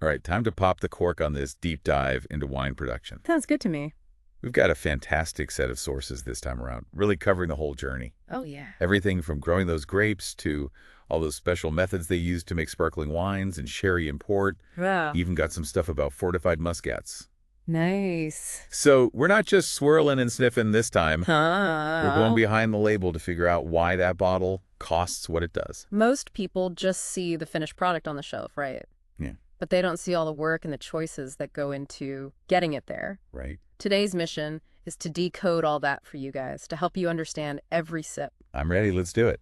All right, time to pop the cork on this deep dive into wine production. Sounds good to me. We've got a fantastic set of sources this time around, really covering the whole journey. Oh, yeah. Everything from growing those grapes to all those special methods they use to make sparkling wines and sherry and port. Wow. Even got some stuff about fortified muscats. Nice. So we're not just swirling and sniffing this time. We're going Huh. behind the label to figure out why that bottle costs what it does. Most people just see the finished product on the shelf, right? Yeah. But they don't see all the work and the choices that go into getting it there. Right. Today's mission is to decode all that for you guys, to help you understand every sip. I'm ready. Let's do it.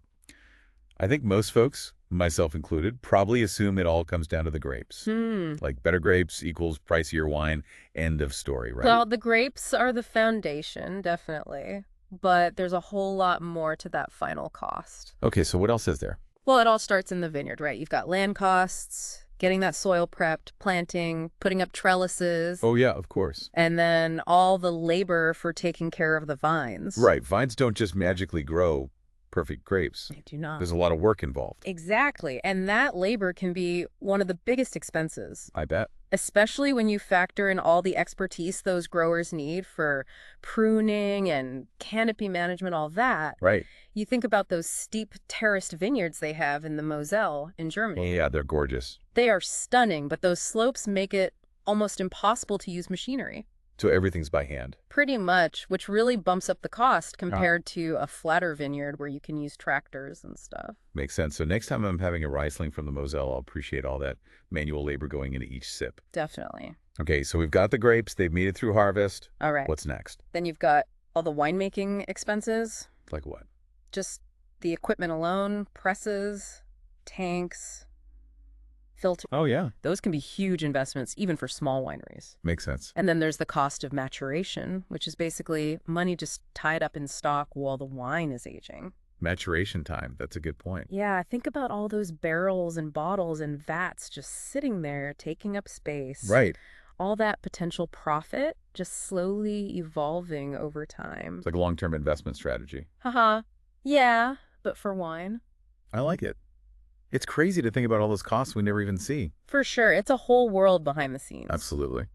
I think most folks, myself included, probably assume it all comes down to the grapes. Like better grapes equals pricier wine. End of story, right? Well, the grapes are the foundation, definitely. But there's a whole lot more to that final cost. Okay, so what else is there? Well, it all starts in the vineyard, right? You've got land costs, getting that soil prepped, planting, putting up trellises, Oh, yeah, of course. and then all the labor for taking care of the vines. Right. Vines don't just magically grow perfect grapes. They do not. There's a lot of work involved. Exactly. And that labor can be one of the biggest expenses, I bet. especially when you factor in all the expertise those growers need for pruning and canopy management, all that. Right. You think about those steep terraced vineyards they have in the Moselle in Germany. Yeah, they're gorgeous. They are stunning, but those slopes make it almost impossible to use machinery. So everything's by hand. Pretty much, which really bumps up the cost compared to a flatter vineyard where you can use tractors and stuff. Makes sense. So next time I'm having a Riesling from the Moselle, I'll appreciate all that manual labor going into each sip. Definitely. Okay, so we've got the grapes. They've made it through harvest. All right. What's next? Then you've got all the winemaking expenses, Like what? just the equipment alone, presses, tanks, filter. Oh, yeah. Those can be huge investments, even for small wineries. Makes sense. And then there's the cost of maturation, which is basically money just tied up in stock while the wine is aging. Maturation time. That's a good point. Yeah, think about all those barrels and bottles and vats just sitting there, taking up space. Right. All that potential profit just slowly evolving over time. It's like a long-term investment strategy. Haha. Yeah, but for wine. I like it. It's crazy to think about all those costs we never even see. For sure, it's a whole world behind the scenes. Absolutely.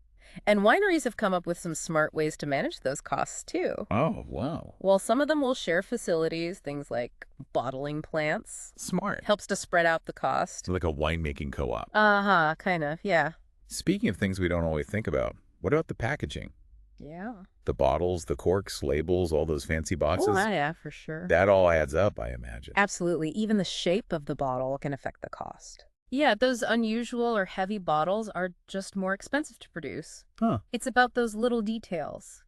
And wineries have come up with some smart ways to manage those costs, too. Oh, wow. Well, some of them will share facilities, things like bottling plants. Smart. Helps to spread out the cost. Like a winemaking co-op. Uh-huh, kind of, yeah. Speaking of things we don't always think about, what about the packaging? Yeah. The bottles, the corks, labels, all those fancy boxes? Oh, yeah, for sure. That all adds up, I imagine. Absolutely. Even the shape of the bottle can affect the cost. Yeah, those unusual or heavy bottles are just more expensive to produce. Huh. It's about those little details,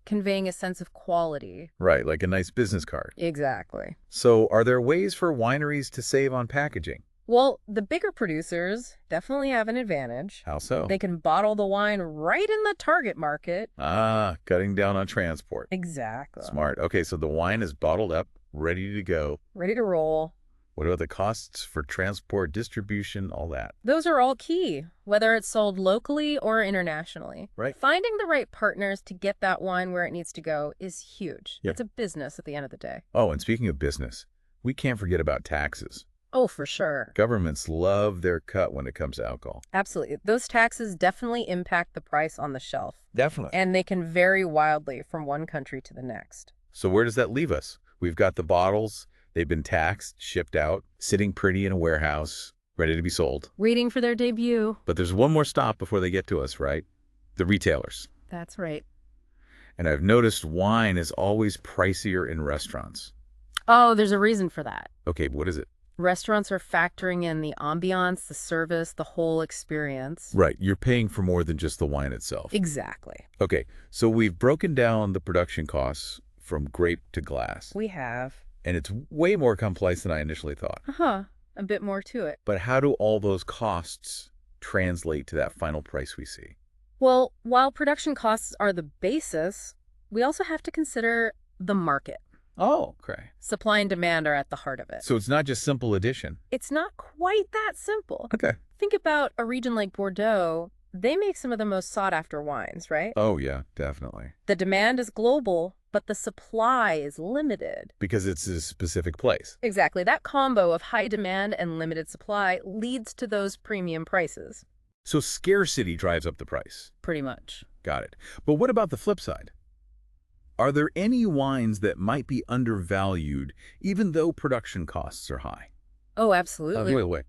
conveying a sense of quality. Right, like a nice business card. Exactly. So are there ways for wineries to save on packaging? Well, the bigger producers definitely have an advantage. How so? They can bottle the wine right in the target market. Ah, cutting down on transport. Exactly. Smart. Okay, so the wine is bottled up, ready to go. Ready to roll. What about the costs for transport, distribution, all that? Those are all key, whether it's sold locally or internationally. Right. Finding the right partners to get that wine where it needs to go is huge. Yeah. It's a business at the end of the day. Oh, and speaking of business, we can't forget about taxes. Oh, for sure. Governments love their cut when it comes to alcohol. Absolutely. Those taxes definitely impact the price on the shelf. Definitely. And they can vary wildly from one country to the next. So where does that leave us? We've got the bottles. They've been taxed, shipped out, sitting pretty in a warehouse, ready to be sold. Waiting for their debut. But there's one more stop before they get to us, right? The retailers. That's right. And I've noticed wine is always pricier in restaurants. Oh, there's a reason for that. Okay, what is it? Restaurants are factoring in the ambiance, the service, the whole experience. Right, you're paying for more than just the wine itself. Exactly. Okay, so we've broken down the production costs from grape to glass. We have. And it's way more complex than I initially thought. Uh-huh. A bit more to it. But how do all those costs translate to that final price we see? Well, while production costs are the basis, we also have to consider the market. Oh, okay. Supply and demand are at the heart of it. So it's not just simple addition. It's not quite that simple. Okay. Think about a region like Bordeaux. They make some of the most sought-after wines, right? Oh, yeah, definitely. The demand is global, but the supply is limited. Because it's a specific place. Exactly. That combo of high demand and limited supply leads to those premium prices. So scarcity drives up the price. Pretty much. Got it. But what about the flip side? Are there any wines that might be undervalued even though production costs are high? Oh, absolutely. Wait.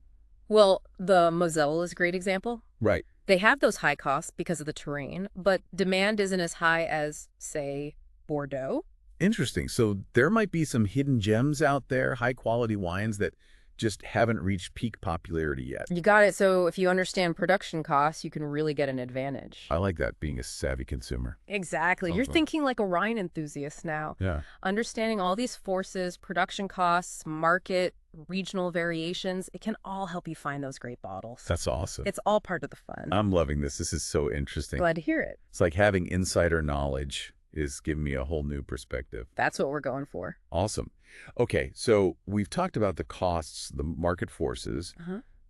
Well, the Moselle is a great example. Right. They have those high costs because of the terrain, but demand isn't as high as, say, Bordeaux. Interesting. So there might be some hidden gems out there, high-quality wines that just haven't reached peak popularity yet. You got it. So if you understand production costs, you can really get an advantage. I like that, being a savvy consumer. Exactly. You're thinking like a wine enthusiast now. Yeah. Understanding all these forces, production costs, market, regional variations, it can all help you find those great bottles. That's awesome. It's all part of the fun. I'm loving this. This is so interesting. Glad to hear it. It's like having insider knowledge is giving me a whole new perspective. That's what we're going for. Awesome. Okay, so we've talked about the costs, the market forces,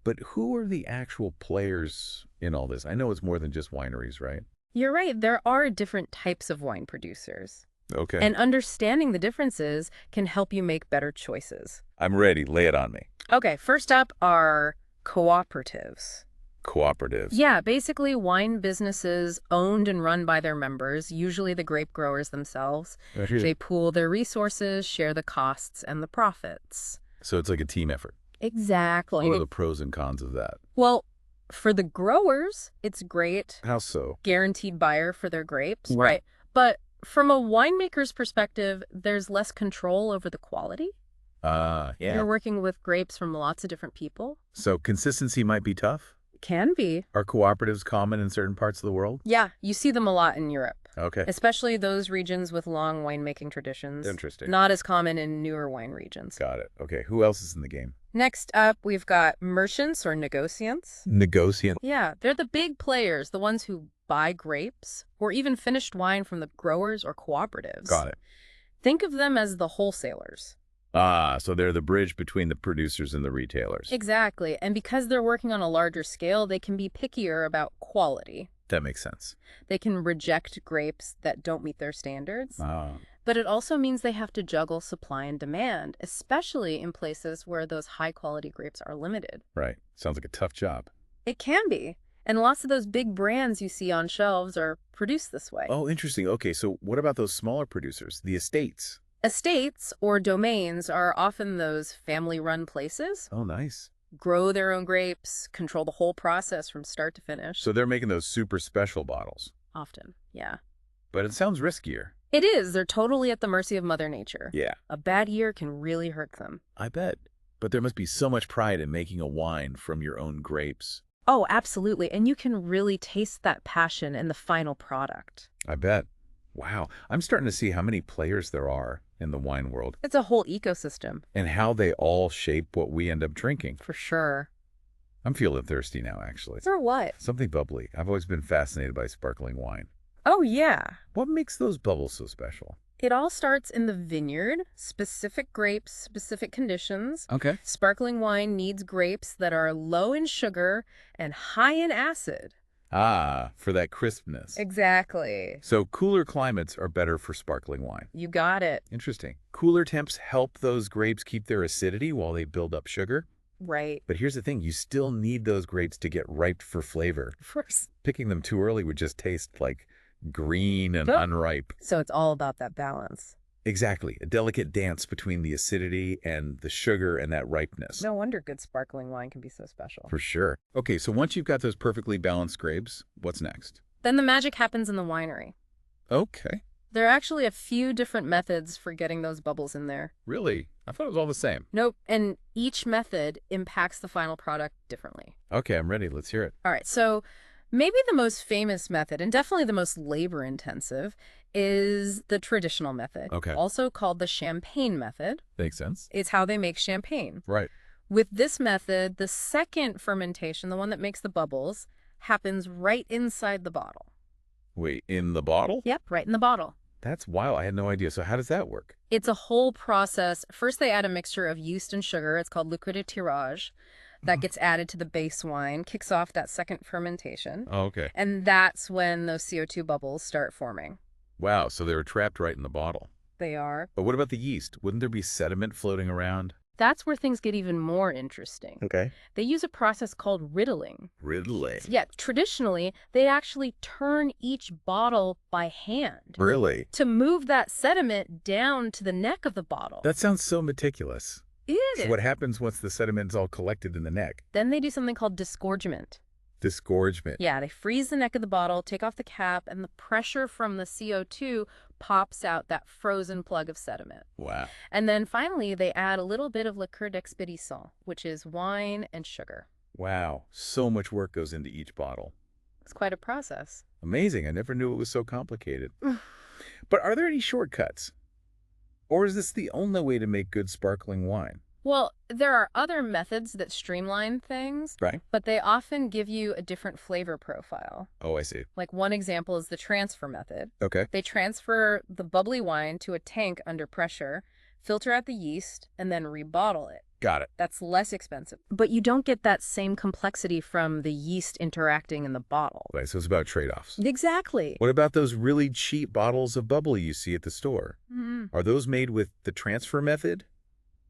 but who are the actual players in all this? I know it's more than just wineries, right? You're right. There are different types of wine producers. Okay. And understanding the differences can help you make better choices. I'm ready. Lay it on me. Okay, first up are cooperatives. Cooperatives. Yeah, basically wine businesses owned and run by their members, usually the grape growers themselves. They pool their resources, share the costs and the profits. So it's like a team effort. Exactly. What are the pros and cons of that? Well, for the growers, it's great. How so? Guaranteed buyer for their grapes, Right. right? But from a winemaker's perspective, there's less control over the quality. Yeah. You're working with grapes from lots of different people. So consistency might be tough? Can be. Are cooperatives common in certain parts of the world? Yeah, you see them a lot in Europe. Okay. Especially those regions with long winemaking traditions. Interesting. Not as common in newer wine regions. Got it. Okay, who else is in the game? Next up, we've got merchants or negociants. Negociant. Yeah, they're the big players, the ones who buy grapes or even finished wine from the growers or cooperatives. Got it. Think of them as the wholesalers. So they're the bridge between the producers and the retailers. Exactly. And because they're working on a larger scale, they can be pickier about quality. That makes sense. They can reject grapes that don't meet their standards. Ah. But it also means they have to juggle supply and demand, especially in places where those high-quality grapes are limited. Right. Sounds like a tough job. It can be. And lots of those big brands you see on shelves are produced this way. Oh, interesting. Okay, so what about those smaller producers, the estates? Estates or domains are often those family-run places. Oh, nice. Grow their own grapes, control the whole process from start to finish. So they're making those super special bottles. Often, yeah. But it sounds riskier. It is. They're totally at the mercy of Mother Nature. Yeah. A bad year can really hurt them. I bet. But there must be so much pride in making a wine from your own grapes. Oh, absolutely. And you can really taste that passion in the final product. I bet. Wow. I'm starting to see how many players there are in the wine world. It's a whole ecosystem. And how they all shape what we end up drinking. For sure. I'm feeling thirsty now, actually. For what? Something bubbly. I've always been fascinated by sparkling wine. Oh, yeah. What makes those bubbles so special? It all starts in the vineyard, specific grapes, specific conditions. Okay. Sparkling wine needs grapes that are low in sugar and high in acid. Ah, for that crispness. Exactly. So cooler climates are better for sparkling wine. You got it. Interesting. Cooler temps help those grapes keep their acidity while they build up sugar. Right. But here's the thing, you still need those grapes to get ripe for flavor. First. Picking them too early would just taste like green and unripe. So it's all about that balance. Exactly. A delicate dance between the acidity and the sugar and that ripeness. No wonder good sparkling wine can be so special. For sure. Okay, so once you've got those perfectly balanced grapes, what's next? Then the magic happens in the winery. Okay. There are actually a few different methods for getting those bubbles in there. Really? I thought it was all the same. Nope. And each method impacts the final product differently. Okay, I'm ready. Let's hear it. All right. So maybe the most famous method, and definitely the most labor-intensive, is the traditional method. Okay. Also called the champagne method. Makes sense. It's how they make champagne. Right. With this method, the second fermentation, the one that makes the bubbles, happens right inside the bottle. Wait, in the bottle? Yep, right in the bottle. That's wild. I had no idea. So how does that work? It's a whole process. First, they add a mixture of yeast and sugar. It's called liquid de tirage. That gets added to the base wine, kicks off that second fermentation. Oh, okay. And that's when those CO2 bubbles start forming. Wow, so they were trapped right in the bottle. They are. But what about the yeast? Wouldn't there be sediment floating around? That's where things get even more interesting. Okay. They use a process called riddling. Riddling. Yeah, traditionally, they actually turn each bottle by hand. Really? To move that sediment down to the neck of the bottle. That sounds so meticulous. It So is. what happens once the sediment's all collected in the neck? Then they do something called disgorgement. Disgorgement. Yeah, they freeze the neck of the bottle, take off the cap, and the pressure from the CO2 pops out that frozen plug of sediment. Wow. And then finally, they add a little bit of liqueur d'expédition, which is wine and sugar. Wow. So much work goes into each bottle. It's quite a process. Amazing. I never knew it was so complicated. But are there any shortcuts? Or is this the only way to make good sparkling wine? Well, there are other methods that streamline things, Right. but they often give you a different flavor profile. Oh, I see. Like one example is the transfer method. Okay. They transfer the bubbly wine to a tank under pressure, filter out the yeast, and then rebottle it. Got it. That's less expensive. But you don't get that same complexity from the yeast interacting in the bottle. Right, so it's about trade-offs. Exactly. What about those really cheap bottles of bubbly you see at the store? Are those made with the transfer method?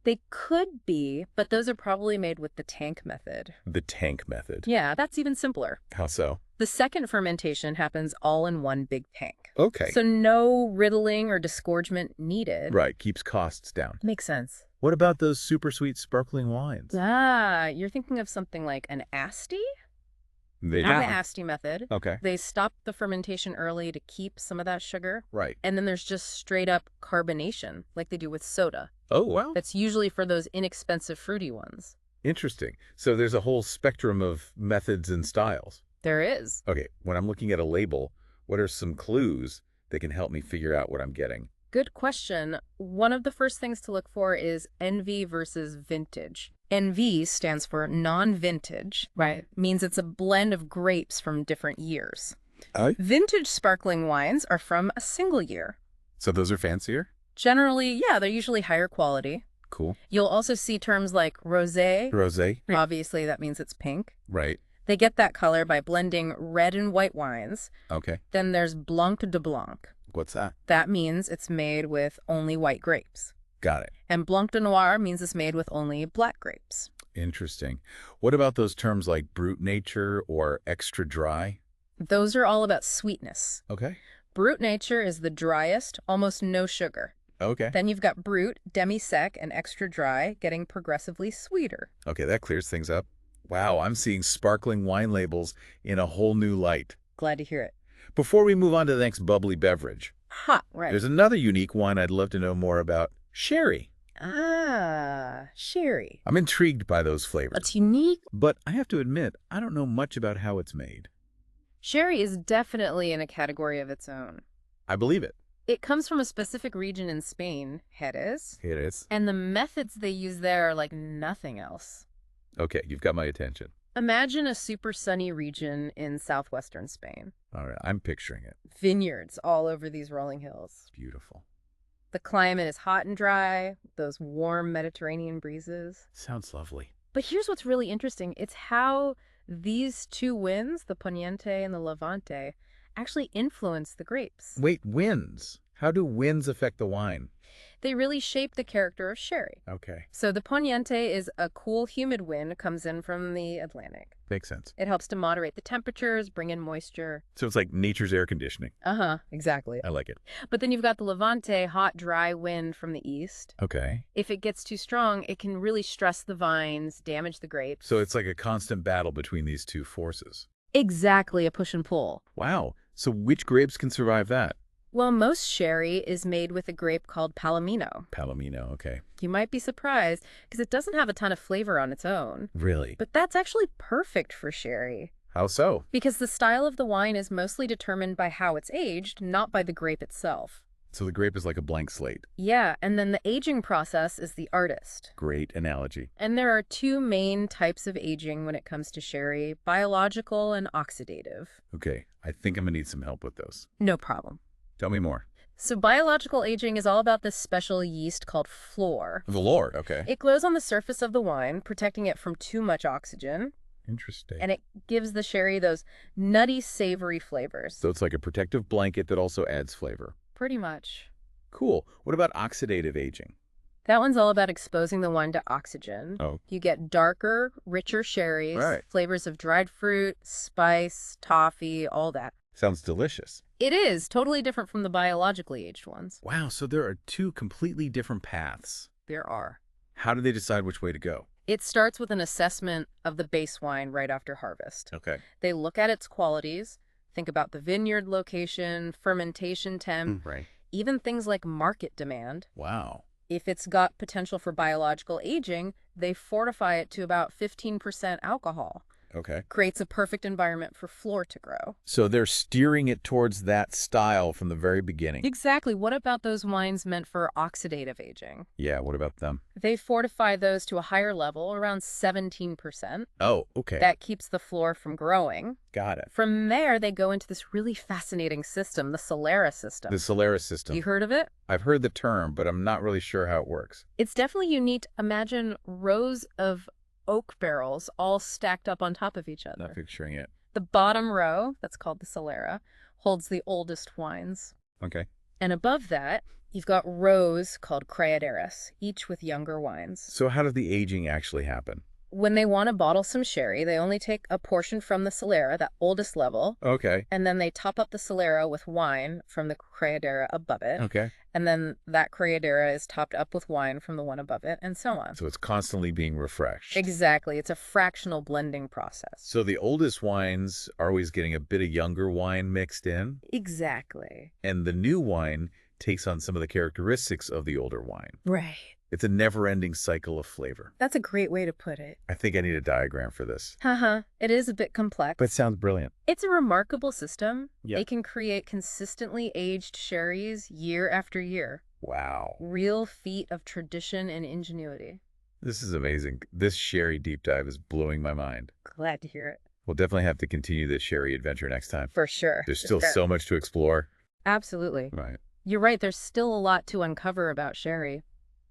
They could be, but those are probably made with the tank method. The tank method. Yeah, that's even simpler. How so? The second fermentation happens all in one big tank. Okay. So no riddling or disgorgement needed. Right, keeps costs down. Makes sense. What about those super sweet sparkling wines? Ah, you're thinking of something like an Asti? They Not the Asti method. Okay. They stop the fermentation early to keep some of that sugar. Right. And then there's just straight up carbonation, like they do with soda. Oh, wow. That's usually for those inexpensive fruity ones. Interesting. So there's a whole spectrum of methods and styles. There is. Okay, when I'm looking at a label, what are some clues that can help me figure out what I'm getting? Good question. One of the first things to look for is NV versus vintage. NV stands for non-vintage. Right. Means it's a blend of grapes from different years. Vintage sparkling wines are from a single year. So those are fancier? Generally, yeah, they're usually higher quality. Cool. You'll also see terms like rosé. Rosé? Obviously, that means it's pink. Right. They get that color by blending red and white wines. Okay. Then there's Blanc de Blanc. What's that? That means it's made with only white grapes. Got it. And Blanc de Noir means it's made with only black grapes. Interesting. What about those terms like brut nature or extra dry? Those are all about sweetness. Okay. Brut nature is the driest, almost no sugar. Okay. Then you've got brut, demi-sec, and extra dry, getting progressively sweeter. Okay, that clears things up. Wow, I'm seeing sparkling wine labels in a whole new light. Glad to hear it. Before we move on to the next bubbly beverage, Right. there's another unique wine I'd love to know more about. Sherry. Ah, sherry. I'm intrigued by those flavors. What's unique? But I have to admit, I don't know much about how it's made. Sherry is definitely in a category of its own. I believe it. It comes from a specific region in Spain, Jerez, It is. and the methods they use there are like nothing else. Okay, you've got my attention. Imagine a super sunny region in southwestern Spain. All right, I'm picturing it. Vineyards all over these rolling hills. Beautiful. The climate is hot and dry, those warm Mediterranean breezes. Sounds lovely. But here's what's really interesting. It's how these two winds, the Poniente and the Levante, actually influence the grapes. Wait, winds. How do winds affect the wine? They really shape the character of sherry. Okay, So the Poniente is a cool, humid wind, comes in from the Atlantic. makes sense. It helps to moderate the temperatures, bring in moisture. So it's like nature's air conditioning. Exactly. I like it. But then you've got the Levante, hot, dry wind from the east. Okay. If it gets too strong, it can really stress the vines, damage the grapes. So it's like a constant battle between these two forces. Exactly, a push and pull. Wow. So which grapes can survive that? Well, most sherry is made with a grape called Palomino. Palomino, okay. You might be surprised because it doesn't have a ton of flavor on its own. Really? But that's actually perfect for sherry How so? because the style of the wine is mostly determined by how it's aged, not by the grape itself. So the grape is like a blank slate. Yeah, and then the aging process is the artist. Great analogy. And there are two main types of aging when it comes to sherry, biological and oxidative. Okay, I think I'm gonna need some help with those. No problem. Tell me more. So biological aging is all about this special yeast called flor. The Lord, okay. It glows on the surface of the wine, protecting it from too much oxygen, Interesting. and it gives the sherry those nutty, savory flavors. So it's like a protective blanket that also adds flavor. Pretty much. Cool. What about oxidative aging? That one's all about exposing the wine to oxygen. Oh. You get darker, richer sherries, Right. flavors of dried fruit, spice, toffee, all that. Sounds delicious. It is totally different from the biologically aged ones. Wow, so there are two completely different paths. There are. How do they decide which way to go? It starts with an assessment of the base wine right after harvest. Okay. They look at its qualities, think about the vineyard location, fermentation temp, Right. even things like market demand. Wow. If it's got potential for biological aging, they fortify it to about 15% alcohol. Okay. Creates a perfect environment for flor to grow. So they're steering it towards that style from the very beginning. Exactly. What about those wines meant for oxidative aging? Yeah, what about them? They fortify those to a higher level, around 17%. Oh, okay. That keeps the flor from growing. Got it. From there, they go into this really fascinating system, the Solera system. The Solera system. You heard of it? I've heard the term, but I'm not really sure how it works. It's definitely unique. Imagine rows of oak barrels all stacked up on top of each other. Not picturing it. The bottom row, that's called the Solera, holds the oldest wines. Okay. And above that, you've got rows called criaderas, each with younger wines. So how does the aging actually happen? When they want to bottle some sherry, they only take a portion from the Solera, that oldest level, Okay. and then they top up the Solera with wine from the criadera above it. Okay. And then that criadera is topped up with wine from the one above it, and so on. So it's constantly being refreshed. Exactly. It's a fractional blending process. So the oldest wines are always getting a bit of younger wine mixed in, Exactly. and the new wine takes on some of the characteristics of the older wine. Right. It's a never-ending cycle of flavor. That's a great way to put it. I think I need a diagram for this. Haha. It is a bit complex. But it sounds brilliant. It's a remarkable system. Yeah. They can create consistently aged sherries year after year. Wow. Real feat of tradition and ingenuity. This is amazing. This sherry deep dive is blowing my mind. Glad to hear it. We'll definitely have to continue this sherry adventure next time. For sure. There's still so much to explore. Absolutely. Right. You're right. There's still a lot to uncover about sherry.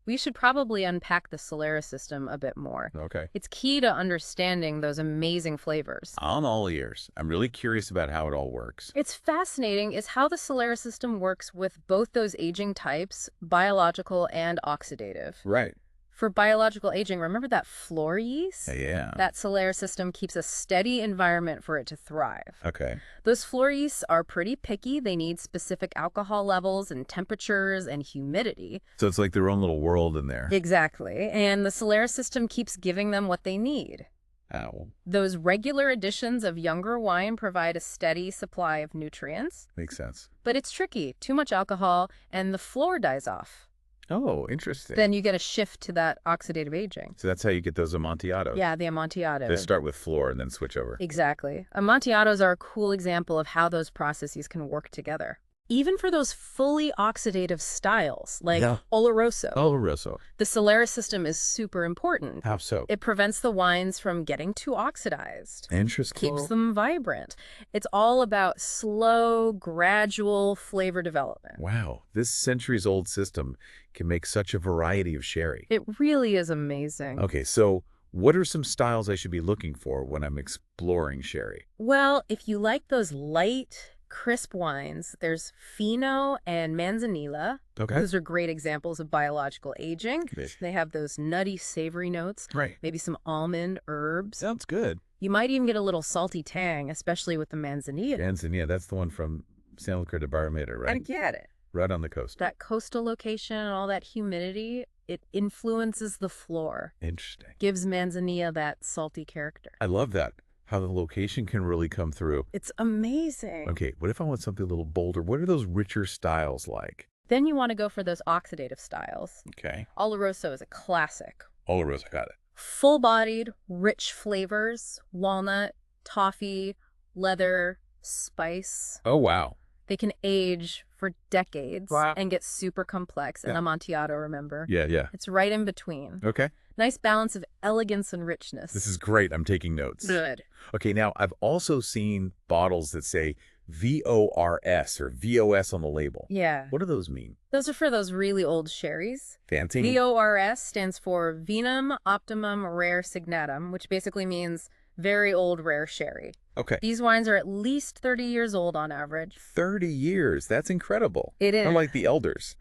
We should probably unpack the Solera system a bit more. Okay. It's key to understanding those amazing flavors. I'm all ears. I'm really curious about how it all works. It's fascinating is how the Solera system works with both those aging types, biological and oxidative. Right. For biological aging, remember that flor yeast? Yeah. That Solera system keeps a steady environment for it to thrive. Okay. Those flor yeasts are pretty picky. They need specific alcohol levels and temperatures and humidity. So it's like their own little world in there. Exactly. And the Solera system keeps giving them what they need. Ow. Those regular additions of younger wine provide a steady supply of nutrients. Makes sense. But it's tricky. Too much alcohol and the flor dies off. Oh, interesting. Then you get a shift to that oxidative aging. So that's how you get those amontillados. Yeah, the Amontillado. They start with flor and then switch over. Exactly. Amontillados are a cool example of how those processes can work together. Even for those fully oxidative styles, like Oloroso, Oloroso. the Solera system is super important. How so? It prevents the wines from getting too oxidized. Interesting. Keeps them vibrant. It's all about slow, gradual flavor development. Wow. This centuries-old system can make such a variety of sherry. It really is amazing. Okay, so what are some styles I should be looking for when I'm exploring sherry? Well, if you like those light, crisp wines, there's Fino and Manzanilla. Okay. Those are great examples of biological aging. Great. They have those nutty, savory notes, Right. maybe some almond, herbs. Sounds good. You might even get a little salty tang, especially with the Manzanilla. Manzanilla, that's the one from San Lucar de Barrameda, right? I get it. Right on the coast. That coastal location and all that humidity, it influences the flor. Interesting. Gives Manzanilla that salty character. I love that. How the location can really come through. It's amazing. Okay, what if I want something a little bolder? What are those richer styles like? Then you want to go for those oxidative styles. Okay. Oloroso is a classic. Oloroso, got it. Full-bodied, rich flavors, walnut, toffee, leather, spice. Oh, wow. They can age for decades and get super complex. And Yeah. Amontillado, remember? Yeah, yeah. It's right in between. Okay. Nice balance of elegance and richness. This is great. I'm taking notes. good. Okay, now I've also seen bottles that say VORS or VOS on the label. Yeah. What do those mean? Those are for those really old sherries. Fancy? VORS stands for Vinum Optimum Rare Signatum, which basically means very old rare sherry. Okay. These wines are at least 30 years old on average. 30 years. That's incredible. It is. Unlike the elders.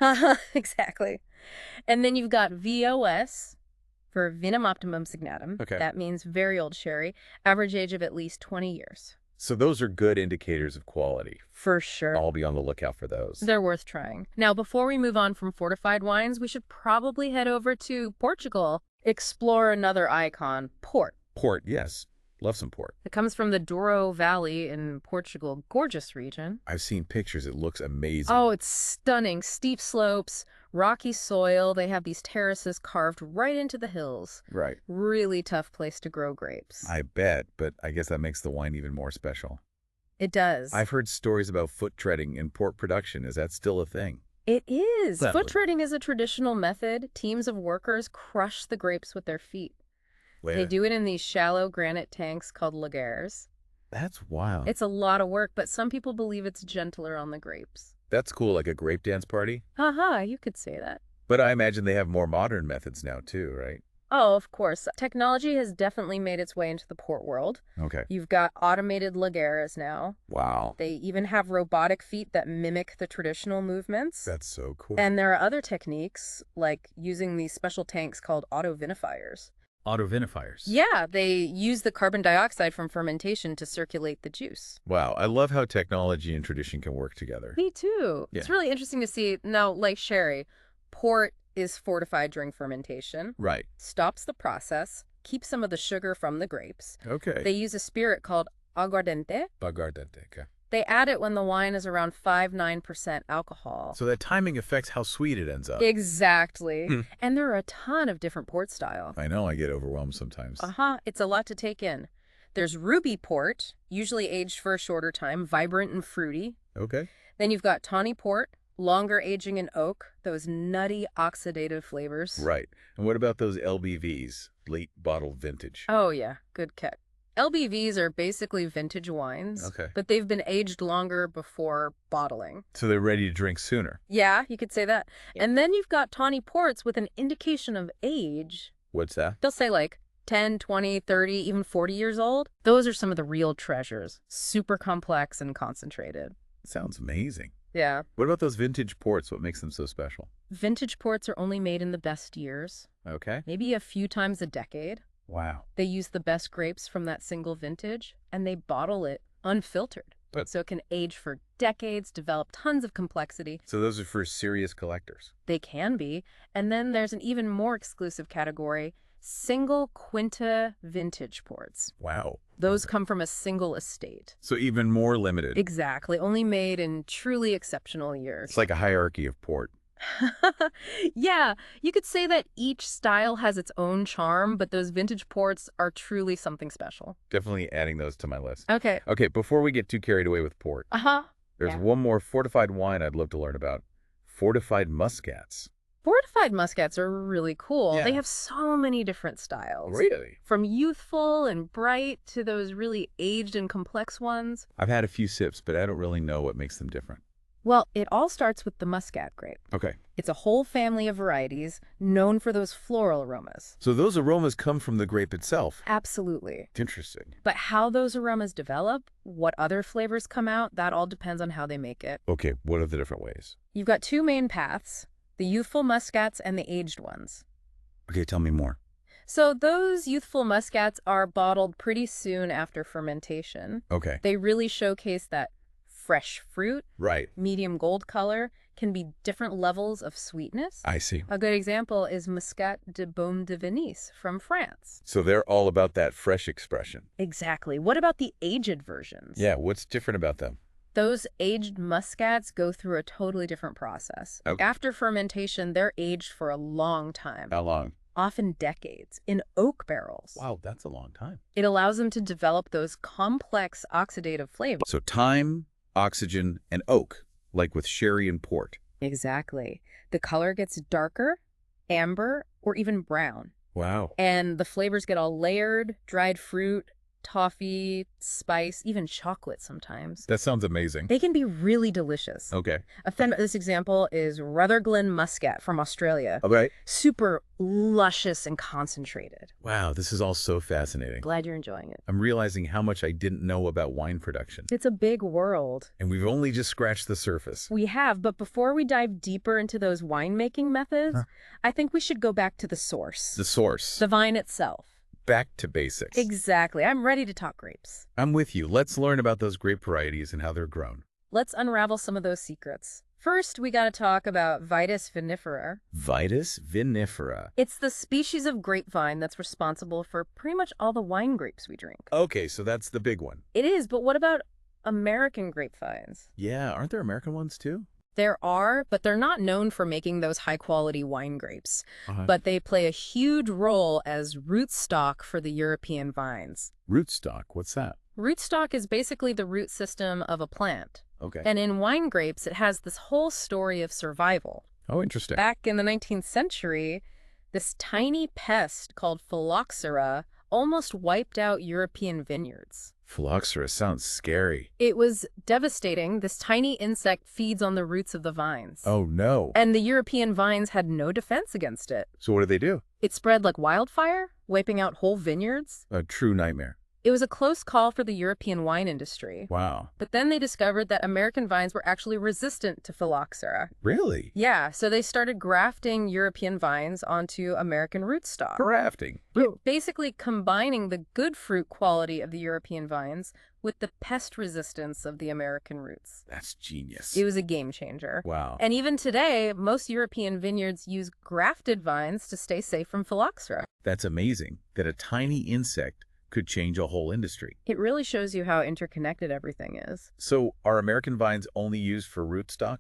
Exactly. And then you've got VOS for Vinum Optimum Signatum. Okay. That means very old sherry, average age of at least 20 years. So those are good indicators of quality. For sure. I'll be on the lookout for those. They're worth trying. Now, before we move on from fortified wines, we should probably head over to Portugal, explore another icon, port. Port, yes. Love some port. It comes from the Douro Valley in Portugal. Gorgeous region. I've seen pictures. It looks amazing. Oh, it's stunning. Steep slopes, rocky soil. They have these terraces carved right into the hills. Right. Really tough place to grow grapes. I bet, but I guess that makes the wine even more special. It does. I've heard stories about foot treading in port production. Is that still a thing? It is. Well, Foot treading is a traditional method. Teams of workers crush the grapes with their feet. They do it in these shallow granite tanks called laguères. That's wild. It's a lot of work, but some people believe it's gentler on the grapes. That's cool, like a grape dance party. Haha, you could say that. But I imagine they have more modern methods now too, right? Oh, of course. Technology has definitely made its way into the port world. Okay. You've got automated laguères now. Wow. They even have robotic feet that mimic the traditional movements. That's so cool. And there are other techniques, like using these special tanks called autovinifiers. Autovinifiers. Yeah, they use the carbon dioxide from fermentation to circulate the juice. Wow, I love how technology and tradition can work together. Me too. Yeah. It's really interesting to see. Now, like sherry, port is fortified during fermentation, Right. stops the process, keeps some of the sugar from the grapes. Okay. They use a spirit called aguardente. Bagardente, okay. They add it when the wine is around 5-9% alcohol. So that timing affects how sweet it ends up. Exactly. And there are a ton of different port styles. I know, I get overwhelmed sometimes. It's a lot to take in. There's ruby port, usually aged for a shorter time, vibrant and fruity. Okay. Then you've got tawny port, longer aging in oak, those nutty oxidative flavors. Right. And what about those LBVs, late bottle vintage? Oh, yeah. Good catch. LBVs are basically vintage wines, Okay. but they've been aged longer before bottling. So they're ready to drink sooner. Yeah, you could say that. And then you've got tawny ports with an indication of age. What's that? They'll say like 10, 20, 30, even 40 years old. Those are some of the real treasures. Super complex and concentrated. Sounds amazing. Yeah. What about those vintage ports? What makes them so special? Vintage ports are only made in the best years, Okay. maybe a few times a decade. Wow. They use the best grapes from that single vintage, and they bottle it unfiltered. But- So it can age for decades, develop tons of complexity. So those are for serious collectors. They can be. And then there's an even more exclusive category, single quinta vintage ports. Wow. Those come from a single estate. So even more limited. Exactly. Only made in truly exceptional years. It's like a hierarchy of port. Yeah, you could say that each style has its own charm, but those vintage ports are truly something special. Definitely adding those to my list. Okay. Okay, before we get too carried away with port, there's Yeah. one more fortified wine I'd love to learn about. Fortified muscats. Fortified muscats are really cool. Yeah. They have so many different styles. Really? From youthful and bright to those really aged and complex ones. I've had a few sips, but I don't really know what makes them different. Well, it all starts with the muscat grape. Okay. It's a whole family of varieties known for those floral aromas. So those aromas come from the grape itself. Absolutely. Interesting. But how those aromas develop, what other flavors come out, that all depends on how they make it. Okay, what are the different ways? You've got two main paths, the youthful muscats and the aged ones. Okay, tell me more. So those youthful muscats are bottled pretty soon after fermentation. Okay. They really showcase that fresh fruit, Right. medium gold color, can be different levels of sweetness. I see. A good example is Muscat de Baume de Venise from France. So they're all about that fresh expression. Exactly. What about the aged versions? Yeah, what's different about them? Those aged muscats go through a totally different process. Okay. After fermentation, they're aged for a long time, How long? often decades, in oak barrels. Wow, that's a long time. It allows them to develop those complex oxidative flavors. So time, oxygen, and oak, like with sherry and port. Exactly. The color gets darker, amber, or even brown. Wow. And the flavors get all layered, dried fruit, toffee, spice, even chocolate sometimes. That sounds amazing. They can be really delicious. Okay. This example is Rutherglen Muscat from Australia. Okay. Super luscious and concentrated. Wow, this is all so fascinating. Glad you're enjoying it. I'm realizing how much I didn't know about wine production. It's a big world. And we've only just scratched the surface. We have, but before we dive deeper into those winemaking methods, I think we should go back to the source. The source. The vine itself. Back to basics. Exactly. I'm ready to talk grapes. I'm with you. Let's learn about those grape varieties and how they're grown. Let's unravel some of those secrets. First, we got to talk about Vitis vinifera. Vitis vinifera. It's the species of grapevine that's responsible for pretty much all the wine grapes we drink. Okay, so that's the big one. It is, but what about American grapevines? Yeah, aren't there American ones too? There are, but they're not known for making those high-quality wine grapes. But they play a huge role as rootstock for the European vines. Rootstock? What's that? Rootstock is basically the root system of a plant. Okay. And in wine grapes, it has this whole story of survival. Oh, interesting. Back in the 19th century, this tiny pest called phylloxera almost wiped out European vineyards. Phylloxera sounds scary. It was devastating. This tiny insect feeds on the roots of the vines. Oh, no. And the European vines had no defense against it. So what do they do? It spread like wildfire, wiping out whole vineyards. A true nightmare. It was a close call for the European wine industry. Wow. But then they discovered that American vines were actually resistant to phylloxera. Really? Yeah, so they started grafting European vines onto American rootstock. Grafting. Basically combining the good fruit quality of the European vines with the pest resistance of the American roots. That's genius. It was a game changer. Wow. And even today, most European vineyards use grafted vines to stay safe from phylloxera. That's amazing that a tiny insect could change a whole industry. It really shows you how interconnected everything is. So are American vines only used for rootstock?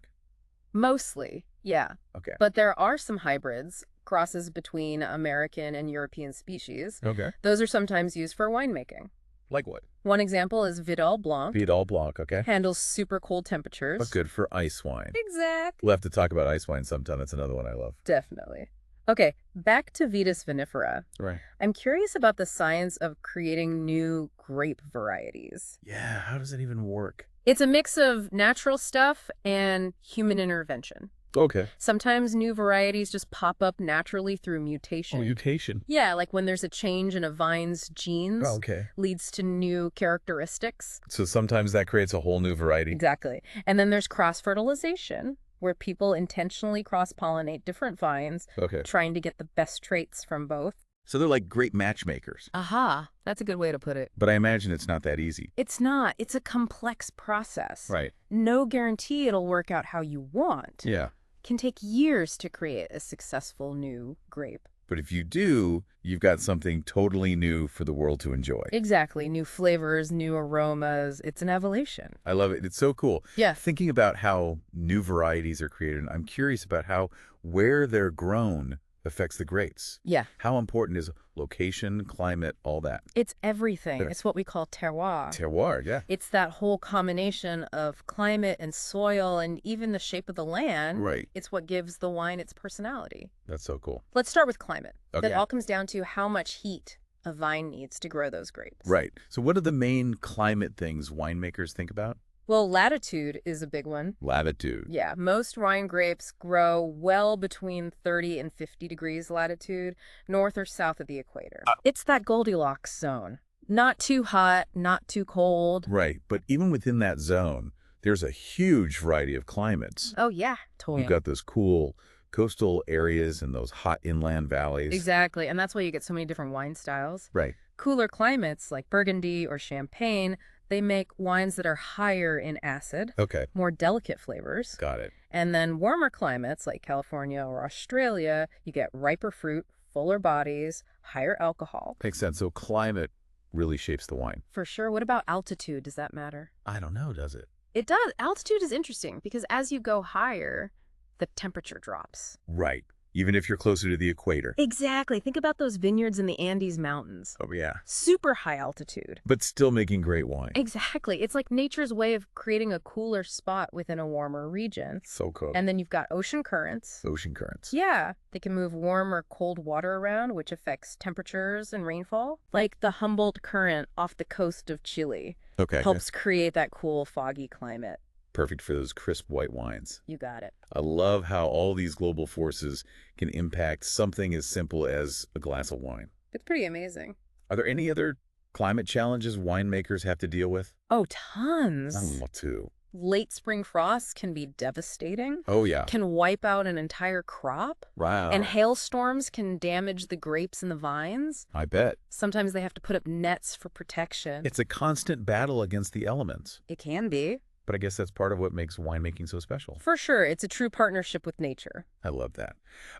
Mostly, yeah. Okay. But there are some hybrids, crosses between American and European species. Okay. Those are sometimes used for winemaking. Like what? One example is Vidal Blanc. Vidal Blanc, okay. Handles super cold temperatures. But good for ice wine. Exactly. We'll have to talk about ice wine sometime. That's another one I love. Definitely. Okay, back to Vitis vinifera. Right. I'm curious about the science of creating new grape varieties. Yeah, how does it even work? It's a mix of natural stuff and human intervention. Okay. Sometimes new varieties just pop up naturally through mutation. Oh, mutation. Yeah, like when there's a change in a vine's genes, Okay. leads to new characteristics. So sometimes that creates a whole new variety. Exactly. And then there's cross-fertilization, where people intentionally cross-pollinate different vines, trying to get the best traits from both. So they're like great matchmakers. Aha, that's a good way to put it. But I imagine it's not that easy. It's not. It's a complex process. Right. No guarantee it'll work out how you want. Yeah. Can take years to create a successful new grape. But if you do, you've got something totally new for the world to enjoy. Exactly. New flavors, new aromas. It's an evolution. I love it. It's so cool. Yeah. Thinking about how new varieties are created, I'm curious about how where they're grown affects the grapes. Yeah. How important is location, climate, all that? It's everything. It's what we call terroir. Terroir, yeah. It's that whole combination of climate and soil and even the shape of the land. Right. It's what gives the wine its personality. That's so cool. Let's start with climate. Okay. That all comes down to how much heat a vine needs to grow those grapes. Right. So what are the main climate things winemakers think about? Well, latitude is a big one. Latitude. Yeah, most wine grapes grow well between 30 and 50 degrees latitude, north or south of the equator. It's that Goldilocks zone. Not too hot, not too cold. Right. But even within that zone, there's a huge variety of climates. Oh, yeah, totally. You've got those cool coastal areas and those hot inland valleys. Exactly, and that's why you get so many different wine styles. Right. Cooler climates like Burgundy or Champagne, they make wines that are higher in acid, more delicate flavors. Got it. And then warmer climates like California or Australia, you get riper fruit, fuller bodies, higher alcohol. Makes sense. So climate really shapes the wine. For sure. What about altitude? Does that matter? I don't know, does it? It does. Altitude is interesting because as you go higher, the temperature drops. Right. even if you're closer to the equator. Exactly. Think about those vineyards in the Andes Mountains. Oh, yeah. Super high altitude. But still making great wine. Exactly. It's like nature's way of creating a cooler spot within a warmer region. So cool. And then you've got ocean currents. Ocean currents. Yeah. They can move warm or cold water around, which affects temperatures and rainfall. Like the Humboldt Current off the coast of Chile. Okay. Helps create that cool, foggy climate. Perfect for those crisp white wines. You got it. I love how all these global forces can impact something as simple as a glass of wine. It's pretty amazing. Are there any other climate challenges winemakers have to deal with? Oh, tons. Oh, too. Late spring frosts can be devastating. Oh, yeah. Can wipe out an entire crop. Wow. And hailstorms can damage the grapes and the vines. I bet. Sometimes they have to put up nets for protection. It's a constant battle against the elements. It can be. But I guess that's part of what makes winemaking so special. For sure. It's a true partnership with nature. I love that.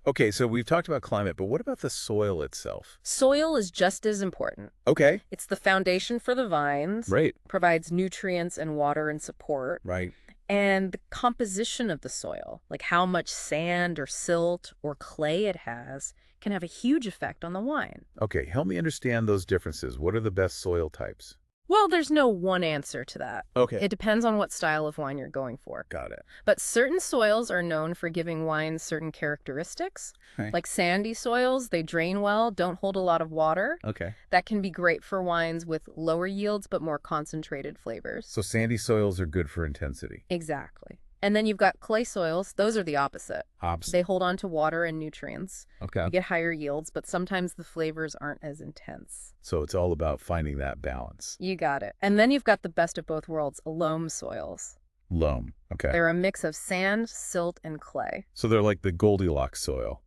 Okay, so we've talked about climate, but what about the soil itself? Soil is just as important. Okay. It's the foundation for the vines. Right. Provides nutrients and water and support. Right. And the composition of the soil, like how much sand or silt or clay it has, can have a huge effect on the wine. Okay, help me understand those differences. What are the best soil types? Well, there's no one answer to that. Okay. It depends on what style of wine you're going for. Got it. But certain soils are known for giving wines certain characteristics. Okay. Like sandy soils, they drain well, don't hold a lot of water. Okay. That can be great for wines with lower yields but more concentrated flavors. So sandy soils are good for intensity. Exactly. And then you've got clay soils. Those are the opposite. Hops. They hold on to water and nutrients. Okay. You get higher yields, but sometimes the flavors aren't as intense. So it's all about finding that balance. You got it. And then you've got the best of both worlds, loam soils. Loam. Okay. They're a mix of sand, silt, and clay. So they're like the Goldilocks soil.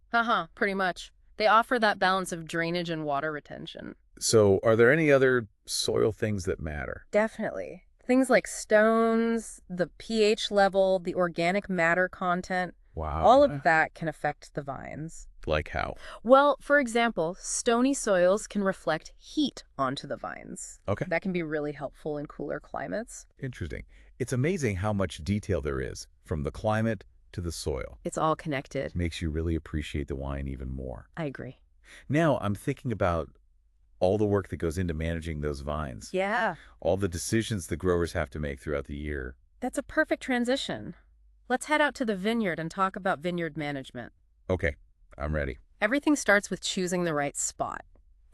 Pretty much. They offer that balance of drainage and water retention. So are there any other soil things that matter? Definitely. Things like stones, the pH level, the organic matter content, Wow. all of that can affect the vines. Like how? Well, for example, stony soils can reflect heat onto the vines. Okay. That can be really helpful in cooler climates. Interesting. It's amazing how much detail there is, from the climate to the soil. It's all connected. Makes you really appreciate the wine even more. I agree. Now, I'm thinking about all the work that goes into managing those vines. Yeah. All the decisions the growers have to make throughout the year. That's a perfect transition. Let's head out to the vineyard and talk about vineyard management. Okay, I'm ready. Everything starts with choosing the right spot.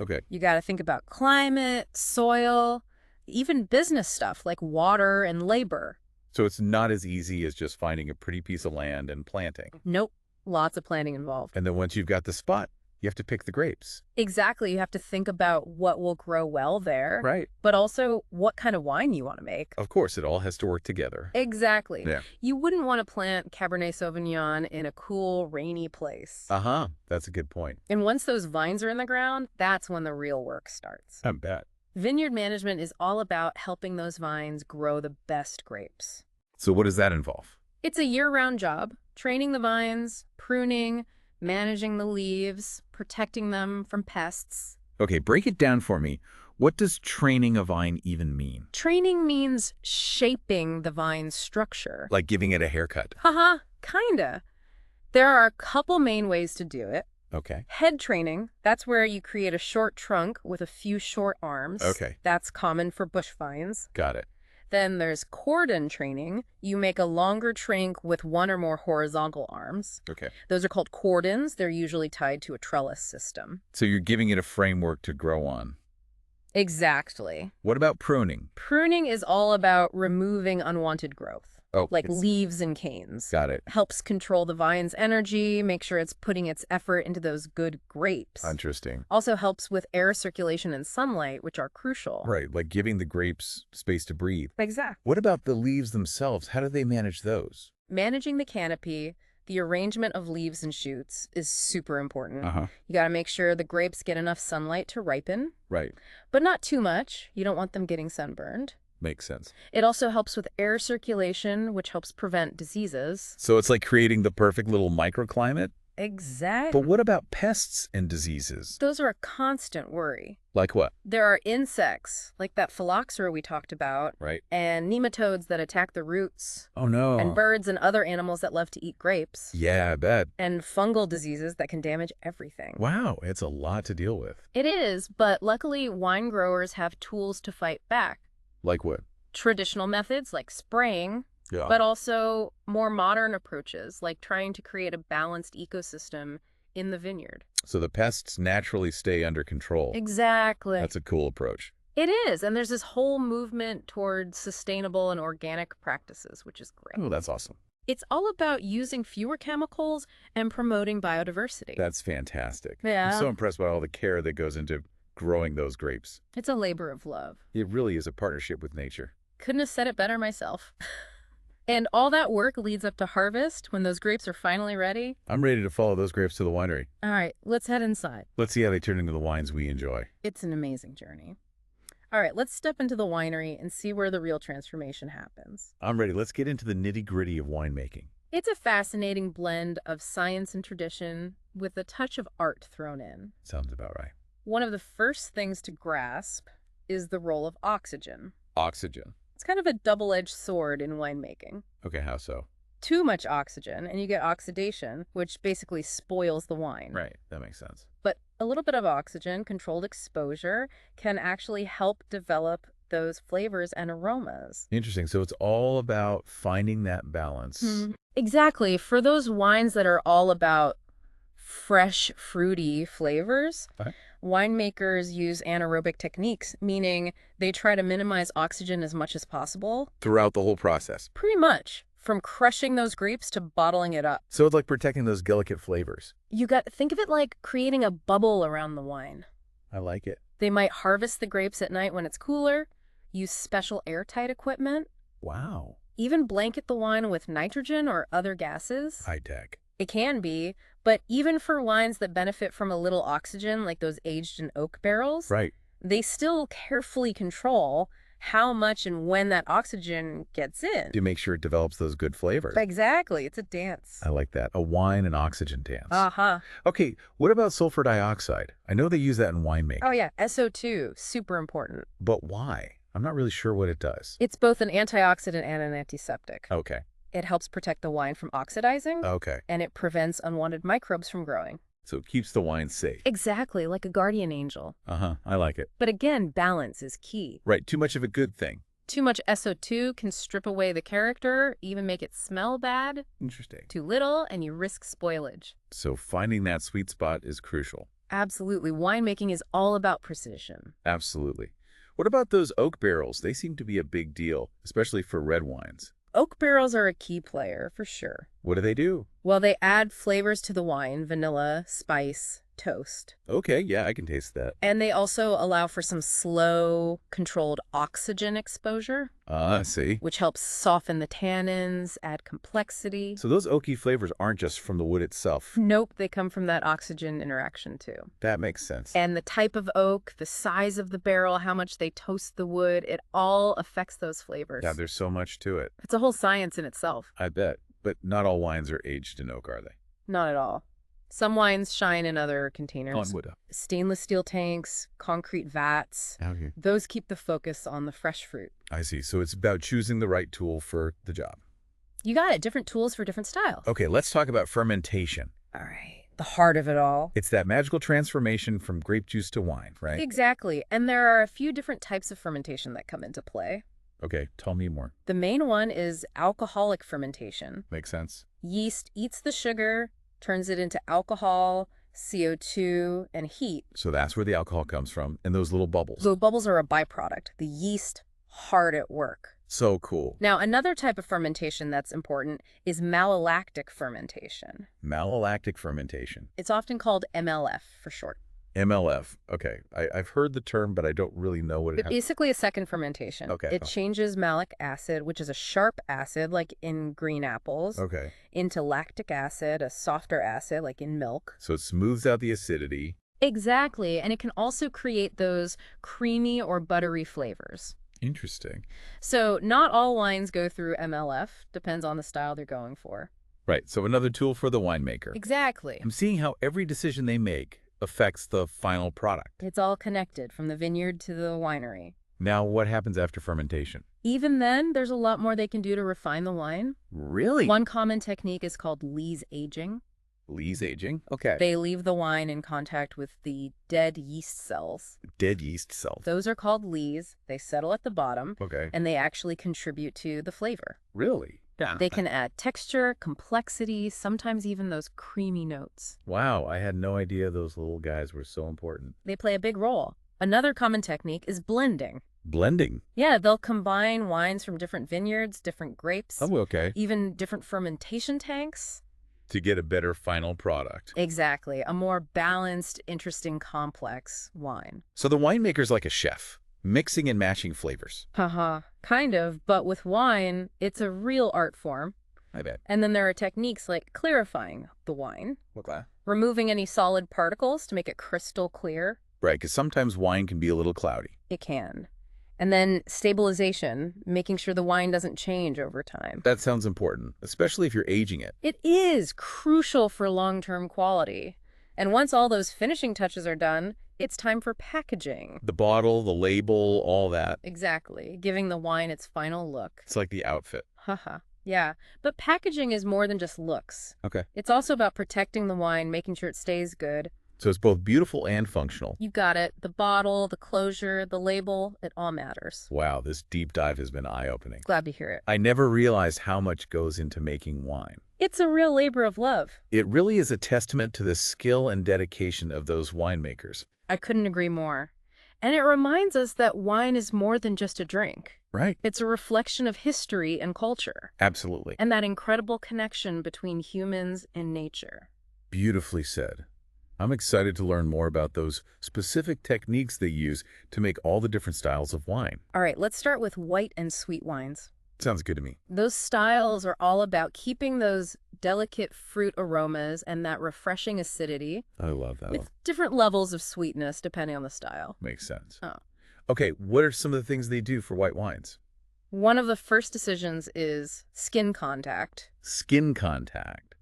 Okay. You got to think about climate, soil, even business stuff like water and labor. So it's not as easy as just finding a pretty piece of land and planting. Nope. Lots of planning involved. And then once you've got the spot, you have to pick the grapes. Exactly. You have to think about what will grow well there. Right. But also what kind of wine you want to make. Of course, it all has to work together. Exactly. Yeah. You wouldn't want to plant Cabernet Sauvignon in a cool, rainy place. Uh-huh. That's a good point. And once those vines are in the ground, that's when the real work starts. I bet. Vineyard management is all about helping those vines grow the best grapes. So what does that involve? It's a year-round job, training the vines, pruning, managing the leaves, protecting them from pests. Okay, break it down for me. What does training a vine even mean? Training means shaping the vine's structure. Like giving it a haircut. Kinda. There are a couple main ways to do it. Okay. Head training, that's where you create a short trunk with a few short arms. Okay. That's common for bush vines. Got it. Then there's cordon training. You make a longer trunk with one or more horizontal arms. Okay. Those are called cordons. They're usually tied to a trellis system. So you're giving it a framework to grow on. Exactly. What about pruning? Pruning is all about removing unwanted growth, Oh, like leaves and canes. Got it. Helps control the vine's energy, make sure it's putting its effort into those good grapes. Interesting. Also helps with air circulation and sunlight, which are crucial. Right, like giving the grapes space to breathe. Exactly. What about the leaves themselves? How do they manage those? Managing the canopy, the arrangement of leaves and shoots is super important. Uh-huh. You got to make sure the grapes get enough sunlight to ripen, Right. but not too much. You don't want them getting sunburned. Makes sense. It also helps with air circulation, which helps prevent diseases. So it's like creating the perfect little microclimate? Exactly. But what about pests and diseases? Those are a constant worry. Like what? There are insects, like that phylloxera we talked about, Right. and nematodes that attack the roots, Oh, and no. birds and other animals that love to eat grapes, Yeah, I bet. and fungal diseases that can damage everything. Wow, it's a lot to deal with. It is, but luckily wine growers have tools to fight back. Like what? Traditional methods like spraying, Yeah. but also more modern approaches like trying to create a balanced ecosystem in the vineyard. So the pests naturally stay under control. Exactly. That's a cool approach. It is, and there's this whole movement towards sustainable and organic practices, which is great. Oh, that's awesome. It's all about using fewer chemicals and promoting biodiversity. That's fantastic. Yeah. I'm so impressed by all the care that goes into growing those grapes. It's a labor of love. It really is a partnership with nature. Couldn't have said it better myself. And all that work leads up to harvest when those grapes are finally ready. I'm ready to follow those grapes to the winery. All right, let's head inside. Let's see how they turn into the wines we enjoy. It's an amazing journey. All right, let's step into the winery and see where the real transformation happens. I'm ready. Let's get into the nitty-gritty of winemaking. It's a fascinating blend of science and tradition with a touch of art thrown in. Sounds about right. One of the first things to grasp is the role of oxygen. Oxygen. It's kind of a double-edged sword in winemaking. Okay, how so? Too much oxygen, and you get oxidation, which basically spoils the wine. Right, that makes sense. But a little bit of oxygen, controlled exposure, can actually help develop those flavors and aromas. Interesting. So it's all about finding that balance. Exactly. For those wines that are all about fresh, fruity flavors, Okay. winemakers use anaerobic techniques, meaning they try to minimize oxygen as much as possible. Throughout the whole process. Pretty much. From crushing those grapes to bottling it up. So it's like protecting those delicate flavors. Think of it like creating a bubble around the wine. I like it. They might harvest the grapes at night when it's cooler, use special airtight equipment, Wow. even blanket the wine with nitrogen or other gases. High tech. It can be, but even for wines that benefit from a little oxygen, like those aged in oak barrels, Right. they still carefully control how much and when that oxygen gets in. To make sure it develops those good flavors. Exactly. It's a dance. I like that. A wine and oxygen dance. Uh-huh. Okay, what about sulfur dioxide? I know they use that in winemaking. Oh, yeah. SO2, super important. But why? I'm not really sure what it does. It's both an antioxidant and an antiseptic. Okay. It helps protect the wine from oxidizing, Okay. and it prevents unwanted microbes from growing. So it keeps the wine safe. Exactly, like a guardian angel. Uh-huh. I like it. But again, balance is key. Right. Too much of a good thing. Too much SO2 can strip away the character, even make it smell bad. Interesting. Too little, and you risk spoilage. So finding that sweet spot is crucial. Absolutely. Winemaking is all about precision. Absolutely. What about those oak barrels? They seem to be a big deal, especially for red wines. Oak barrels are a key player, for sure. What do they do? Well, they add flavors to the wine, vanilla, spice, toast. Okay, yeah, I can taste that. And they also allow for some slow, controlled oxygen exposure, I see. which helps soften the tannins, add complexity. So those oaky flavors aren't just from the wood itself. Nope, they come from that oxygen interaction too. That makes sense. And the type of oak, the size of the barrel, how much they toast the wood, it all affects those flavors. Yeah, there's so much to it. It's a whole science in itself. I bet. But not all wines are aged in oak, are they? Not at all. Some wines shine in other containers. On wood. Stainless steel tanks, concrete vats. Okay. Those keep the focus on the fresh fruit. I see. So it's about choosing the right tool for the job. You got it. Different tools for different styles. Okay, let's talk about fermentation. All right. The heart of it all. It's that magical transformation from grape juice to wine, right? Exactly. And there are a few different types of fermentation that come into play. Okay, tell me more. The main one is alcoholic fermentation. Makes sense. Yeast eats the sugar, turns it into alcohol, CO2, and heat. So that's where the alcohol comes from, and those little bubbles. The bubbles are a byproduct. The yeast hard at work. So cool. Now, another type of fermentation that's important is malolactic fermentation. Malolactic fermentation. It's often called MLF for short. MLF. Okay, I've heard the term, but I don't really know what it It's has. basically a second fermentation. Okay. It changes malic acid, which is a sharp acid, like in green apples, Okay. into lactic acid, a softer acid, like in milk. So it smooths out the acidity. Exactly. And it can also create those creamy or buttery flavors. Interesting. So not all wines go through MLF. Depends on the style they're going for. Right, so another tool for the winemaker. Exactly. I'm seeing how every decision they make affects the final product. It's all connected from the vineyard to the winery. Now, what happens after fermentation? Even then, there's a lot more they can do to refine the wine. Really? One common technique is called lees aging. Lees aging? Okay. They leave the wine in contact with the dead yeast cells. Dead yeast cells. Those are called lees. They settle at the bottom, Okay. and they actually contribute to the flavor. Really? Yeah. They can add texture, complexity, sometimes even those creamy notes. Wow, I had no idea those little guys were so important. They play a big role. Another common technique is blending. Blending? Yeah, they'll combine wines from different vineyards, different grapes, Oh, okay. even different fermentation tanks. To get a better final product. Exactly. A more balanced, interesting, complex wine. So the winemaker's like a chef, mixing and matching flavors. Haha, kind of, but with wine, it's a real art form. I bet. And then there are techniques like clarifying the wine, What class? removing any solid particles to make it crystal clear. Right, because sometimes wine can be a little cloudy. It can. And then stabilization, making sure the wine doesn't change over time. That sounds important, especially if you're aging it. It is crucial for long-term quality. And once all those finishing touches are done, it's time for packaging. The bottle, the label, all that. Exactly, giving the wine its final look. It's like the outfit. Haha. Yeah, but packaging is more than just looks. Okay. It's also about protecting the wine, making sure it stays good. So it's both beautiful and functional. You got it. The bottle, the closure, the label, it all matters. Wow, this deep dive has been eye-opening. Glad to hear it. I never realized how much goes into making wine. It's a real labor of love. It really is a testament to the skill and dedication of those winemakers. I couldn't agree more. And it reminds us that wine is more than just a drink. Right? It's a reflection of history and culture. Absolutely. And that incredible connection between humans and nature. Beautifully said. I'm excited to learn more about those specific techniques they use to make all the different styles of wine. All right, let's start with white and sweet wines. Sounds good to me. Those styles are all about keeping those delicate fruit aromas and that refreshing acidity I love that. with different levels of sweetness depending on the style. Makes sense. Oh. Okay, what are some of the things they do for white wines? One of the first decisions is skin contact. Skin contact.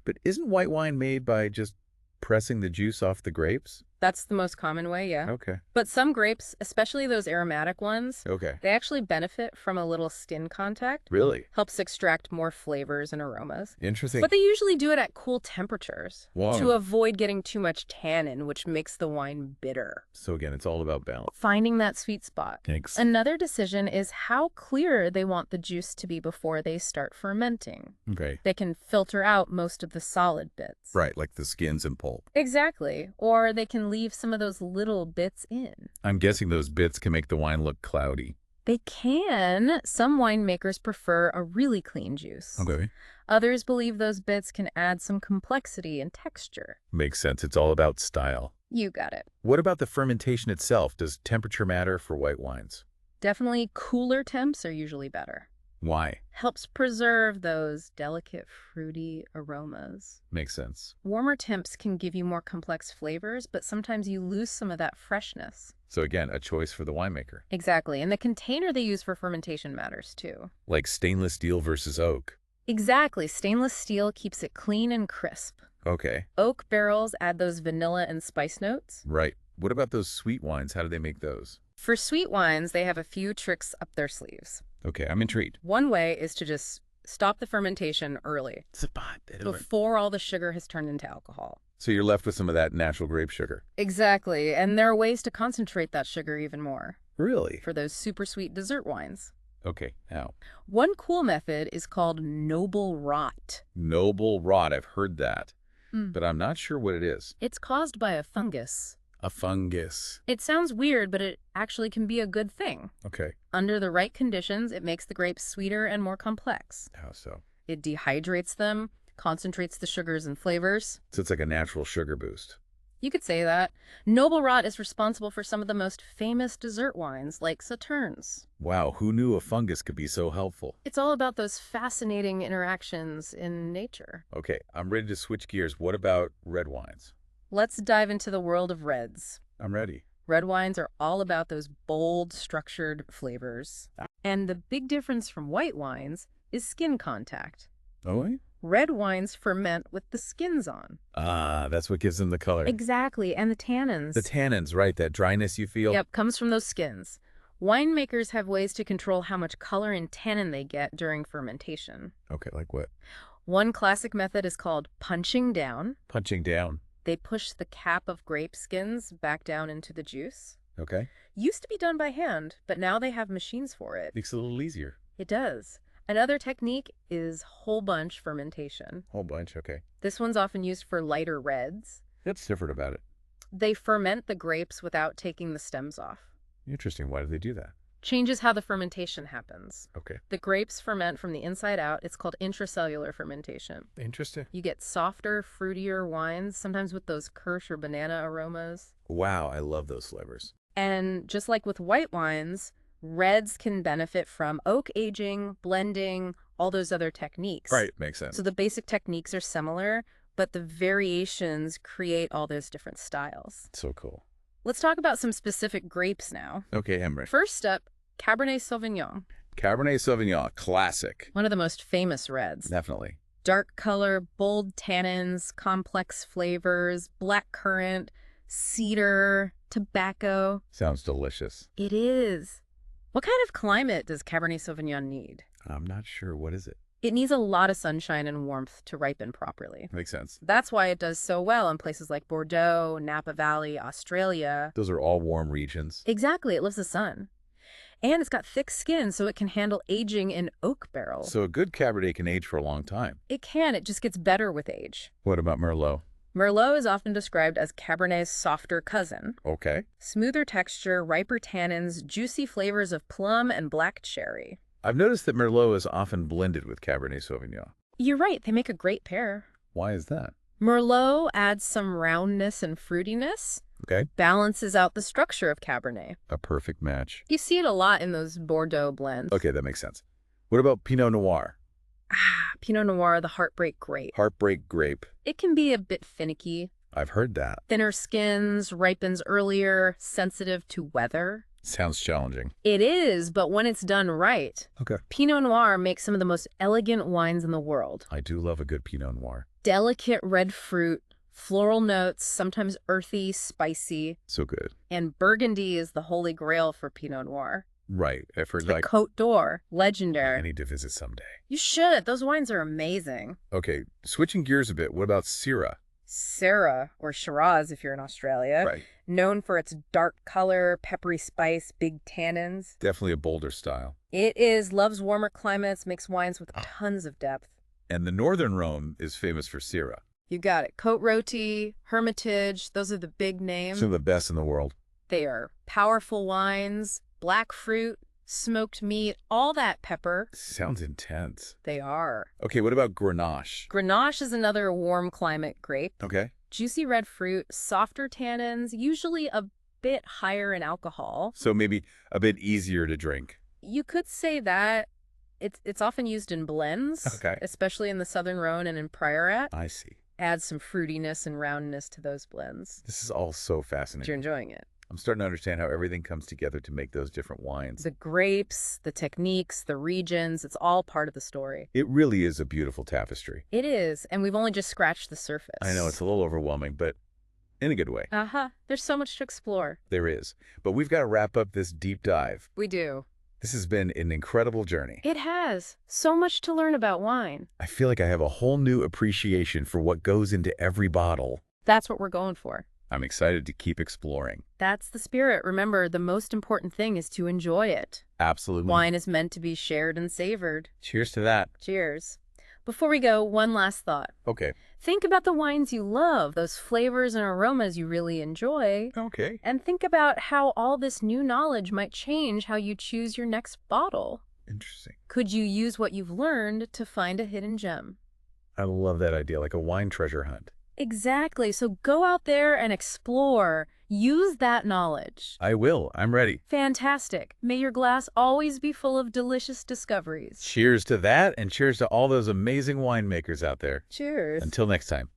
But isn't white wine made by just pressing the juice off the grapes? That's the most common way, yeah. Okay. But some grapes, especially those aromatic ones, Okay. they actually benefit from a little skin contact. Really? Helps extract more flavors and aromas. Interesting. But they usually do it at cool temperatures Wow. to avoid getting too much tannin, which makes the wine bitter. So again, it's all about balance. Finding that sweet spot. Thanks. Another decision is how clear they want the juice to be before they start fermenting. Okay. They can filter out most of the solid bits. Right, like the skins and pulp. Exactly. Or they can leave some of those little bits in. I'm guessing those bits can make the wine look cloudy. They can. Some winemakers prefer a really clean juice. Okay. Others believe those bits can add some complexity and texture. Makes sense. It's all about style. You got it. What about the fermentation itself? Does temperature matter for white wines? Definitely cooler temps are usually better. Why? Helps preserve those delicate, fruity aromas. Makes sense. Warmer temps can give you more complex flavors, but sometimes you lose some of that freshness. So again, a choice for the winemaker. Exactly. And the container they use for fermentation matters too. Like stainless steel versus oak. Exactly. Stainless steel keeps it clean and crisp. Okay. Oak barrels add those vanilla and spice notes. Right. What about those sweet wines? How do they make those? For sweet wines, they have a few tricks up their sleeves. Okay, I'm intrigued. One way is to just stop the fermentation early, before all the sugar has turned into alcohol. So you're left with some of that natural grape sugar. Exactly, and there are ways to concentrate that sugar even more Really? for those super sweet dessert wines. Okay, now. One cool method is called noble rot. Noble rot, I've heard that. Mm. But I'm not sure what it is. It's caused by a fungus. A fungus. It sounds weird, but it actually can be a good thing. Okay. Under the right conditions, it makes the grapes sweeter and more complex. How so? It dehydrates them, concentrates the sugars and flavors. So it's like a natural sugar boost. You could say that. Noble rot is responsible for some of the most famous dessert wines, like Sauternes. Wow, who knew a fungus could be so helpful? It's all about those fascinating interactions in nature. Okay, I'm ready to switch gears. What about red wines? Let's dive into the world of reds. I'm ready. Red wines are all about those bold, structured flavors. And the big difference from white wines is skin contact. Oh, wait? Red wines ferment with the skins on. Ah, that's what gives them the color. Exactly, and the tannins. The tannins, right, that dryness you feel. Yep, comes from those skins. Winemakers have ways to control how much color and tannin they get during fermentation. Okay, like what? One classic method is called punching down. Punching down. They push the cap of grape skins back down into the juice. Okay. Used to be done by hand, but now they have machines for it. Makes it a little easier. It does. Another technique is whole bunch fermentation. Whole bunch, okay. This one's often used for lighter reds. What's different about it? They ferment the grapes without taking the stems off. Interesting. Why do they do that? Changes how the fermentation happens. Okay. The grapes ferment from the inside out. It's called intracellular fermentation. Interesting. You get softer, fruitier wines, sometimes with those kirsch or banana aromas. Wow, I love those flavors. And just like with white wines, reds can benefit from oak aging, blending, all those other techniques. Right, makes sense. So the basic techniques are similar, but the variations create all those different styles. So cool. Let's talk about some specific grapes now. Okay, Emmerich. First up, Cabernet Sauvignon. Cabernet Sauvignon, classic. One of the most famous reds. Definitely. Dark color, bold tannins, complex flavors, black currant, cedar, tobacco. Sounds delicious. It is. What kind of climate does Cabernet Sauvignon need? I'm not sure. What is it? It needs a lot of sunshine and warmth to ripen properly. Makes sense. That's why it does so well in places like Bordeaux, Napa Valley, Australia. Those are all warm regions. Exactly, it loves the sun. And it's got thick skin, so it can handle aging in oak barrels. So a good Cabernet can age for a long time. It can, it just gets better with age. What about Merlot? Merlot is often described as Cabernet's softer cousin. Okay. Smoother texture, riper tannins, juicy flavors of plum and black cherry. I've noticed that Merlot is often blended with Cabernet Sauvignon. You're right, they make a great pair. Why is that? Merlot adds some roundness and fruitiness, Okay. balances out the structure of Cabernet. A perfect match. You see it a lot in those Bordeaux blends. Okay, that makes sense. What about Pinot Noir? Pinot Noir, the heartbreak grape. Heartbreak grape. It can be a bit finicky. I've heard that. Thinner skins, ripens earlier, sensitive to weather. Sounds challenging. It is, but when it's done right, Okay. Pinot Noir makes some of the most elegant wines in the world. I do love a good Pinot Noir. Delicate red fruit, floral notes, sometimes earthy, spicy, So good. and Burgundy is the holy grail for Pinot Noir. Right. I've heard The like Côte d'Or, I legendary. need to visit someday. You should. Those wines are amazing. Okay, switching gears a bit. What about Syrah? Syrah, or Shiraz if you're in Australia, Right. known for its dark color, peppery spice, big tannins. Definitely a bolder style. It is, loves warmer climates, makes wines with tons of depth. And the Northern Rhone is famous for Syrah. You got it. Côte Rôtie, Hermitage, those are the big names. Some of the best in the world. They are powerful wines, black fruit, smoked meat, all that pepper. Sounds intense. They are. Okay, what about Grenache? Grenache is another warm climate grape. Okay. Juicy red fruit, softer tannins, usually a bit higher in alcohol. So maybe a bit easier to drink. You could say that. It's often used in blends, Okay. especially in the Southern Rhone and in Priorat. I see. Add some fruitiness and roundness to those blends. This is all so You're fascinating. enjoying it. I'm starting to understand how everything comes together to make those different wines. The grapes, the techniques, the regions, it's all part of the story. It really is a beautiful tapestry. It is, and we've only just scratched the surface. I know it's a little overwhelming, but in a good way. There's so much to explore. There is. But we've got to wrap up this deep dive. We do. This has been an incredible journey. It has. So much to learn about wine. I feel like I have a whole new appreciation for what goes into every bottle. That's what we're going for. I'm excited to keep exploring. That's the spirit. Remember, the most important thing is to enjoy it. Absolutely. Wine is meant to be shared and savored. Cheers to that. Cheers. Before we go, one last thought. Okay. Think about the wines you love, those flavors and aromas you really enjoy, Okay. and think about how all this new knowledge might change how you choose your next bottle. Interesting. Could you use what you've learned to find a hidden gem? I love that idea, like a wine treasure hunt. Exactly. So go out there and explore. Use that knowledge. I will. I'm ready. Fantastic. May your glass always be full of delicious discoveries. Cheers to that, and cheers to all those amazing winemakers out there. Cheers. Until next time.